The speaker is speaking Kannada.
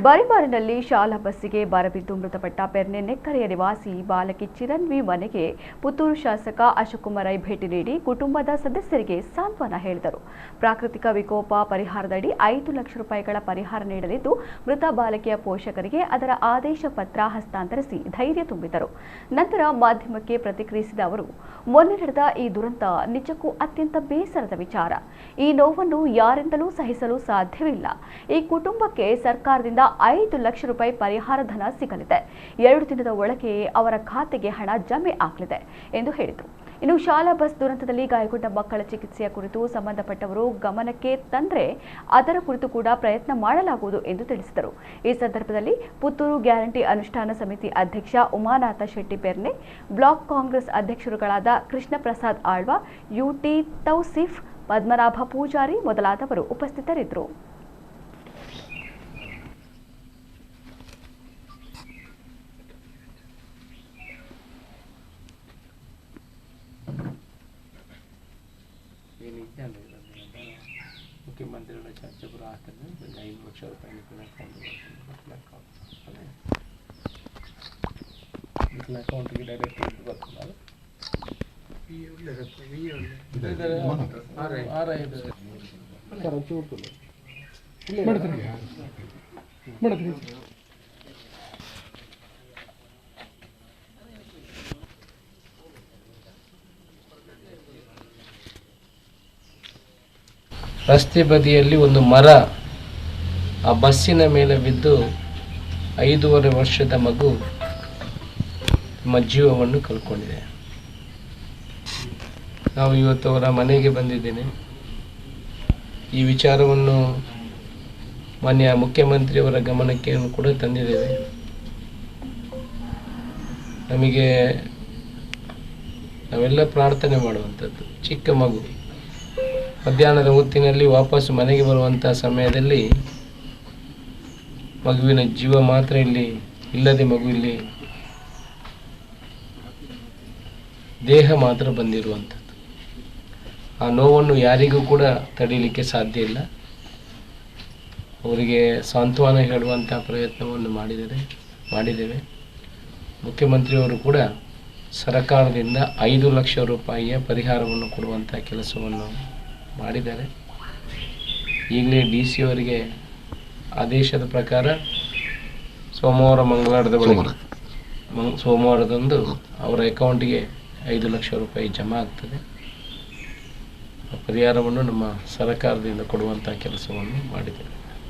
ಬಾರಿಬಾರಿನಲ್ಲಿ ಶಾಲಾ ಬಸ್ಸಿಗೆ ಬರಬಿದ್ದು ಮೃತಪಟ್ಟ ಪೆರ್ನೆ ನೆಕ್ಕರೆಯ ನಿವಾಸಿ ಬಾಲಕಿ ಚಿರನ್ವಿ ಮನೆಗೆ ಪುತ್ತೂರು ಶಾಸಕ ಅಶೋಕ್ ಕುಮಾರ್ ರೈ ಭೇಟಿ ನೀಡಿ ಕುಟುಂಬದ ಸದಸ್ಯರಿಗೆ ಸಾಂತ್ವನ ಹೇಳಿದರು. ಪ್ರಾಕೃತಿಕ ವಿಕೋಪ ಪರಿಹಾರದಡಿ 5 ಲಕ್ಷ ರೂಪಾಯಿಗಳ ಪರಿಹಾರ ನೀಡಲಿದ್ದು, ಮೃತ ಬಾಲಕಿಯ ಪೋಷಕರಿಗೆ ಅದರ ಆದೇಶ ಪತ್ರ ಹಸ್ತಾಂತರಿಸಿ ಧೈರ್ಯ ತುಂಬಿದರು. ನಂತರ ಮಾಧ್ಯಮಕ್ಕೆ ಪ್ರತಿಕ್ರಿಯಿಸಿದ ಅವರು, ಮೊನ್ನೆ ನಡೆದ ಈ ದುರಂತ ನಿಜಕ್ಕೂ ಅತ್ಯಂತ ಬೇಸರದ ವಿಚಾರ. ಈ ನೋವನ್ನು ಯಾರಿಂದಲೂ ಸಹಿಸಲು ಸಾಧ್ಯವಿಲ್ಲ. ಈ ಕುಟುಂಬಕ್ಕೆ ಸರ್ಕಾರದಿಂದ 5 ಲಕ್ಷ ರೂಪಾಯಿ ಪರಿಹಾರ ಧನ ಸಿಗಲಿದೆ. 2 ದಿನದ ಒಳಗೆ ಅವರ ಖಾತೆಗೆ ಹಣ ಜಮೆ ಆಗಲಿದೆ ಎಂದು ಹೇಳಿದರು. ಇನ್ನು ಶಾಲಾ ಬಸ್ ದುರಂತದಲ್ಲಿ ಗಾಯಗೊಂಡ ಮಕ್ಕಳ ಚಿಕಿತ್ಸೆಯ ಕುರಿತು ಸಂಬಂಧಪಟ್ಟವರು ಗಮನಕ್ಕೆ ತಂದರೆ ಅದರ ಕುರಿತು ಕೂಡ ಪ್ರಯತ್ನ ಮಾಡಲಾಗುವುದು ಎಂದು ತಿಳಿಸಿದರು. ಈ ಸಂದರ್ಭದಲ್ಲಿ ಪುತ್ತೂರು ಗ್ಯಾರಂಟಿ ಅನುಷ್ಠಾನ ಸಮಿತಿ ಅಧ್ಯಕ್ಷ ಉಮಾನಾಥ ಶೆಟ್ಟಿ ಪೆರ್ನೆ, ಬ್ಲಾಕ್ ಕಾಂಗ್ರೆಸ್ ಅಧ್ಯಕ್ಷರುಗಳಾದ ಕೃಷ್ಣ ಪ್ರಸಾದ್ ಆಳ್ವ, ಯುಟಿ ತೌಸಿಫ್, ಪದ್ಮನಾಭ ಪೂಜಾರಿ ಮೊದಲಾದವರು ಉಪಸ್ಥಿತರಿದ್ದರು. ಮುಖ್ಯಮಂತ್ರಿಗಳ ಚರ್ಚೆ ಕೂಡ ಆಗ್ತದೆ. 5 ಲಕ್ಷ ರೂಪಾಯಿ ಅಕೌಂಟ್ಗೆ ಡೈರೆಕ್ಟ್ ಬರ್ತದೆ. ರಸ್ತೆ ಬದಿಯಲ್ಲಿ ಒಂದು ಮರ ಆ ಬಸ್ಸಿನ ಮೇಲೆ ಬಿದ್ದು 5.5 ವರ್ಷದ ಮಗು ತಮ್ಮ ಜೀವವನ್ನು ಕಳ್ಕೊಂಡಿದೆ. ನಾವು ಇವತ್ತು ಅವರ ಮನೆಗೆ ಬಂದಿದ್ದೇನೆ. ಈ ವಿಚಾರವನ್ನು ಮಾನ್ಯ ಮುಖ್ಯಮಂತ್ರಿಯವರ ಗಮನಕ್ಕೆ ಕೂಡ ತಂದಿದ್ದೇವೆ. ನಮಗೆ ನಾವೆಲ್ಲ ಪ್ರಾರ್ಥನೆ ಮಾಡುವಂಥದ್ದು, ಚಿಕ್ಕ ಮಗು ಮಧ್ಯಾಹ್ನದ ಹೊತ್ತಿನಲ್ಲಿ ವಾಪಸ್ ಮನೆಗೆ ಬರುವಂಥ ಸಮಯದಲ್ಲಿ ಮಗುವಿನ ಜೀವ ಮಾತ್ರ ಇಲ್ಲಿ ಇಲ್ಲದೆ, ಮಗು ಇಲ್ಲಿ ದೇಹ ಮಾತ್ರ ಬಂದಿರುವಂಥದ್ದು. ಆ ನೋವನ್ನು ಯಾರಿಗೂ ಕೂಡ ತಡೀಲಿಕ್ಕೆ ಸಾಧ್ಯ ಇಲ್ಲ. ಅವರಿಗೆ ಸಾಂತ್ವನ ಹೇಳುವಂಥ ಪ್ರಯತ್ನವನ್ನು ಮಾಡಿದ್ದೇವೆ. ಮುಖ್ಯಮಂತ್ರಿಯವರು ಕೂಡ ಸರ್ಕಾರದಿಂದ 5 ಲಕ್ಷ ರೂಪಾಯಿಯ ಪರಿಹಾರವನ್ನು ಕೊಡುವಂಥ ಕೆಲಸವನ್ನು ಮಾಡಿದ್ದಾರೆ. ಈಗಲೇ DC ಅವರಿಗೆ ಆದೇಶದ ಪ್ರಕಾರ ಸೋಮವಾರದಂದು ಅವರ ಅಕೌಂಟಿಗೆ 5 ಲಕ್ಷ ರೂಪಾಯಿ ಜಮಾ ಆಗ್ತದೆ. ಪರಿಹಾರವನ್ನು ನಮ್ಮ ಸರ್ಕಾರದಿಂದ ಕೊಡುವಂಥ ಕೆಲಸವನ್ನು ಮಾಡಿದ್ದೇವೆ.